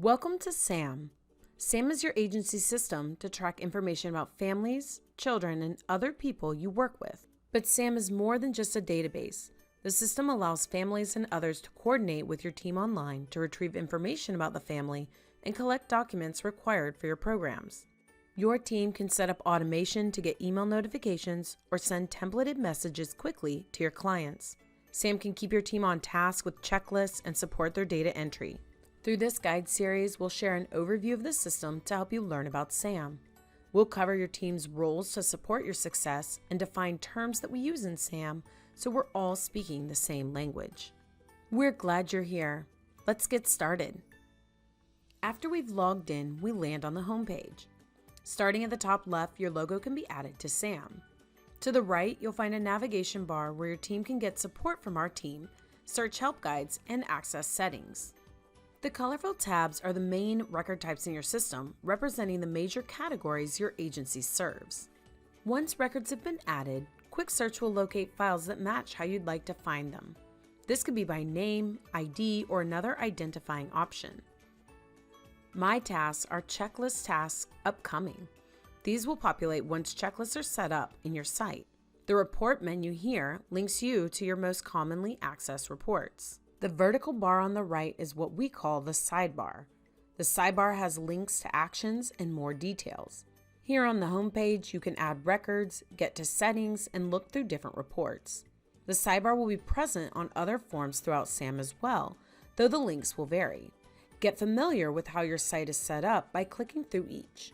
Welcome to SAM. SAM is your agency system to track information about families, children, and other people you work with. But SAM is more than just a database. The system allows families and others to coordinate with your team online to retrieve information about the family and collect documents required for your programs. Your team can set up automation to get email notifications or send templated messages quickly to your clients. SAM can keep your team on task with checklists and support their data entry. Through this guide series, we'll share an overview of the system to help you learn about SAM. We'll cover your team's roles to support your success and define terms that we use in SAM so we're all speaking the same language. We're glad you're here. Let's get started. After we've logged in, we land on the home page. Starting at the top left, your logo can be added to SAM. To the right, you'll find a navigation bar where your team can get support from our team, search help guides, and access settings. The colorful tabs are the main record types in your system, representing the major categories your agency serves. Once records have been added, Quick Search will locate files that match how you'd like to find them. This could be by name, ID, or another identifying option. My tasks are checklist tasks upcoming. These will populate once checklists are set up in your site. The report menu here links you to your most commonly accessed reports. The vertical bar on the right is what we call the sidebar. The sidebar has links to actions and more details. Here on the home page, you can add records, get to settings, and look through different reports. The sidebar will be present on other forms throughout SAM as well, though the links will vary. Get familiar with how your site is set up by clicking through each.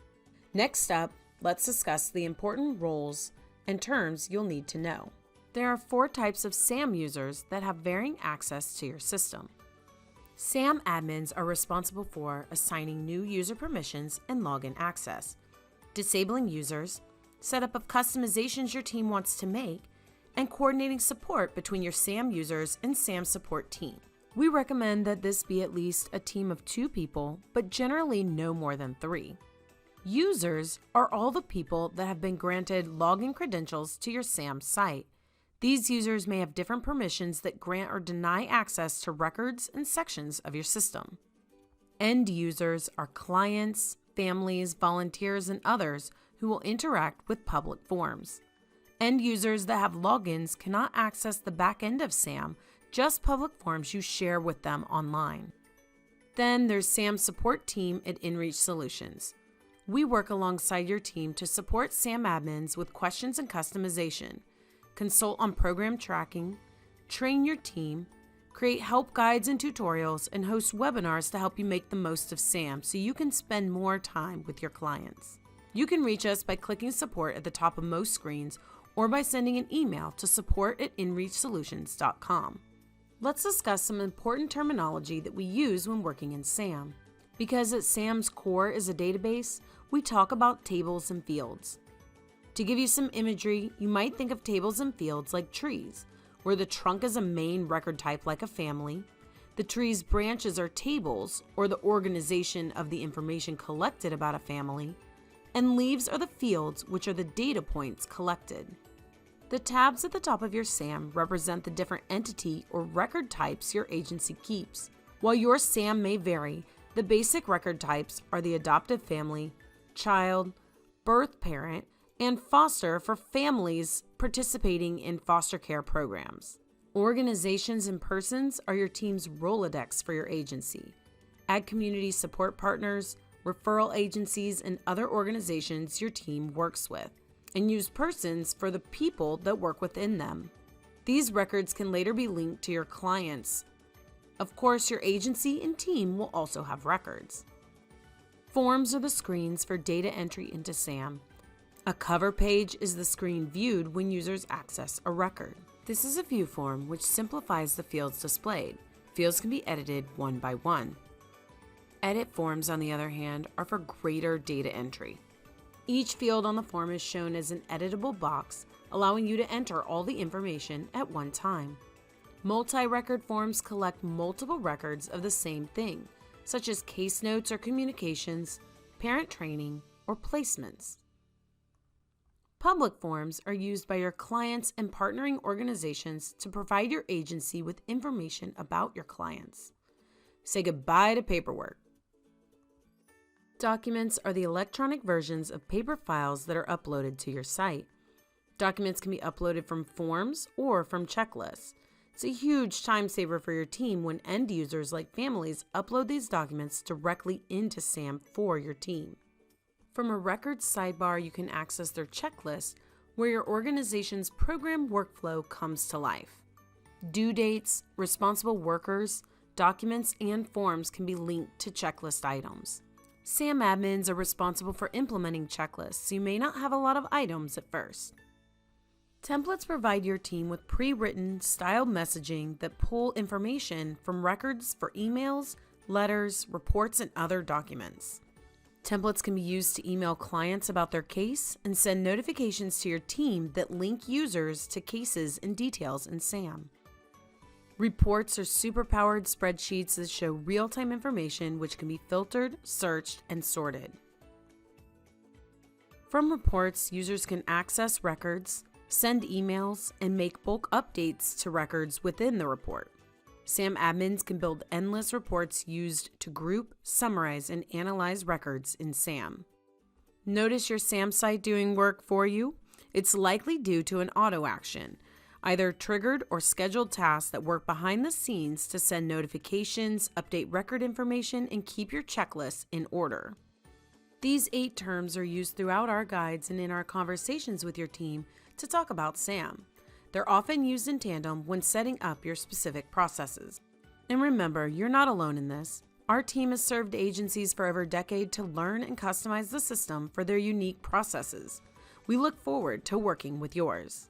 Next up, let's discuss the important roles and terms you'll need to know. There are 4 types of SAM users that have varying access to your system. SAM admins are responsible for assigning new user permissions and login access, disabling users, setup of customizations your team wants to make, and coordinating support between your SAM users and SAM support team. We recommend that this be at least a team of 2 people, but generally no more than 3. Users are all the people that have been granted login credentials to your SAM site. These users may have different permissions that grant or deny access to records and sections of your system. End users are clients, families, volunteers, and others who will interact with public forms. End users that have logins cannot access the back end of SAM, just public forms you share with them online. Then there's SAM support team at InReach Solutions. We work alongside your team to support SAM admins with questions and customization, consult on program tracking, train your team, create help guides and tutorials, and host webinars to help you make the most of SAM so you can spend more time with your clients. You can reach us by clicking support at the top of most screens or by sending an email to support@inreachsolutions.com. Let's discuss some important terminology that we use when working in SAM. Because at SAM's core is a database, we talk about tables and fields. To give you some imagery, you might think of tables and fields like trees, where the trunk is a main record type like a family, the tree's branches are tables, or the organization of the information collected about a family, and leaves are the fields, which are the data points collected. The tabs at the top of your SAM represent the different entity or record types your agency keeps. While your SAM may vary, the basic record types are the adoptive family, child, birth parent, and foster for families participating in foster care programs. Organizations and persons are your team's Rolodex for your agency. Add community support partners, referral agencies, and other organizations your team works with, and use persons for the people that work within them. These records can later be linked to your clients. Of course, your agency and team will also have records. Forms are the screens for data entry into SAM. A cover page is the screen viewed when users access a record. This is a view form which simplifies the fields displayed. Fields can be edited one by one. Edit forms, on the other hand, are for greater data entry. Each field on the form is shown as an editable box, allowing you to enter all the information at one time. Multi-record forms collect multiple records of the same thing, such as case notes or communications, parent training, or placements. Public forms are used by your clients and partnering organizations to provide your agency with information about your clients. Say goodbye to paperwork. Documents are the electronic versions of paper files that are uploaded to your site. Documents can be uploaded from forms or from checklists. It's a huge time saver for your team when end users like families upload these documents directly into SAM for your team. From a records sidebar, you can access their checklist where your organization's program workflow comes to life. Due dates, responsible workers, documents, and forms can be linked to checklist items. SAM admins are responsible for implementing checklists, so you may not have a lot of items at first. Templates provide your team with pre-written, styled messaging that pull information from records for emails, letters, reports, and other documents. Templates can be used to email clients about their case and send notifications to your team that link users to cases and details in SAM. Reports are super-powered spreadsheets that show real-time information which can be filtered, searched, and sorted. From reports, users can access records, send emails, and make bulk updates to records within the report. SAM admins can build endless reports used to group, summarize, and analyze records in SAM. Notice your SAM site doing work for you? It's likely due to an auto action, either triggered or scheduled tasks that work behind the scenes to send notifications, update record information, and keep your checklists in order. These 8 terms are used throughout our guides and in our conversations with your team to talk about SAM. They're often used in tandem when setting up your specific processes. And remember, you're not alone in this. Our team has served agencies for over a decade to learn and customize the system for their unique processes. We look forward to working with yours.